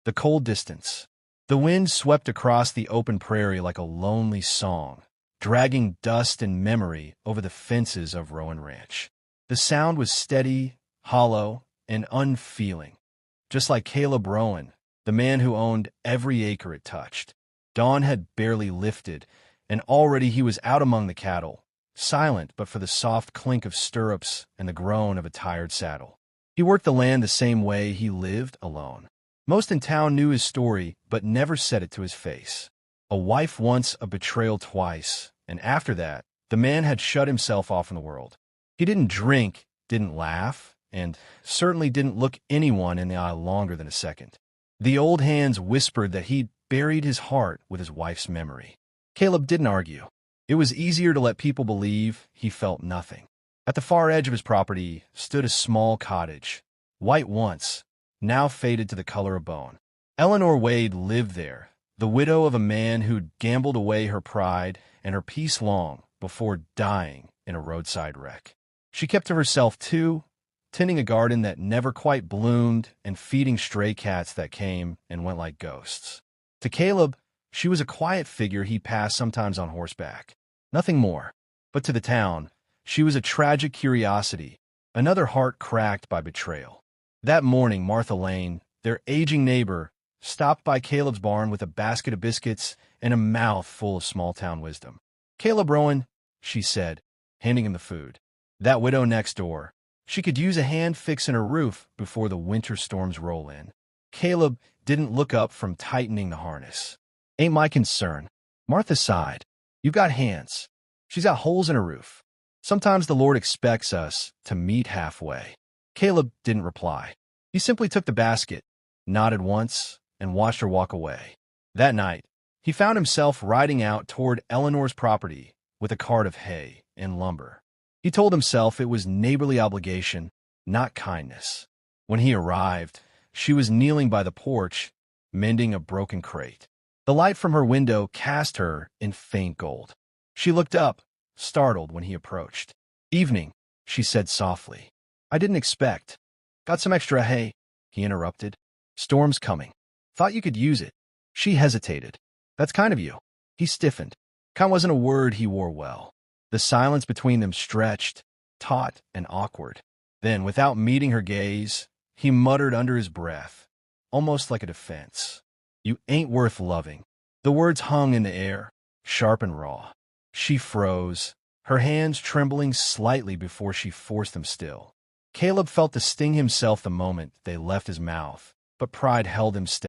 The cold distance. The wind swept across the open prairie like a lonely song, dragging dust and memory over the fences of Rowan Ranch. The sound was steady, hollow, and unfeeling, just like Caleb Rowan, the man who owned every acre it touched. Dawn had barely lifted, and already he was out among the cattle, silent but for the soft clink of stirrups and the groan of a tired saddle. He worked the land the same way he lived alone. Most in town knew his story, but never said it to his face. A wife once, a betrayal twice, and after that, the man had shut himself off from the world. He didn't drink, didn't laugh, and certainly didn't look anyone in the eye longer than a second. The old hands whispered that he'd buried his heart with his wife's memory. Caleb didn't argue. It was easier to let people believe he felt nothing. At the far edge of his property stood a small cottage, white once, now faded to the color of bone. Eleanor Wade lived there, the widow of a man who'd gambled away her pride and her peace long before dying in a roadside wreck. She kept to herself, too, tending a garden that never quite bloomed and feeding stray cats that came and went like ghosts. To Caleb, she was a quiet figure he passed sometimes on horseback. Nothing more. But to the town, she was a tragic curiosity, another heart cracked by betrayal. That morning, Martha Lane, their aging neighbor, stopped by Caleb's barn with a basket of biscuits and a mouth full of small-town wisdom. "Caleb Rowan," she said, handing him the food. "That widow next door, she could use a hand fixing her roof before the winter storms roll in." Caleb didn't look up from tightening the harness. "Ain't my concern." Martha sighed. "You've got hands. She's got holes in her roof. Sometimes the Lord expects us to meet halfway." Caleb didn't reply. He simply took the basket, nodded once, and watched her walk away. That night, he found himself riding out toward Eleanor's property with a cart of hay and lumber. He told himself it was neighborly obligation, not kindness. When he arrived, she was kneeling by the porch, mending a broken crate. The light from her window cast her in faint gold. She looked up, startled when he approached. "Evening," she said softly. "I didn't expect." "Got some extra hay?" he interrupted. "Storm's coming. Thought you could use it." She hesitated. "That's kind of you." He stiffened. Kind wasn't a word he wore well. The silence between them stretched, taut and awkward. Then, without meeting her gaze, he muttered under his breath, almost like a defense, "You ain't worth loving." The words hung in the air, sharp and raw. She froze, her hands trembling slightly before she forced them still. Caleb felt the sting himself the moment they left his mouth, but pride held him steady.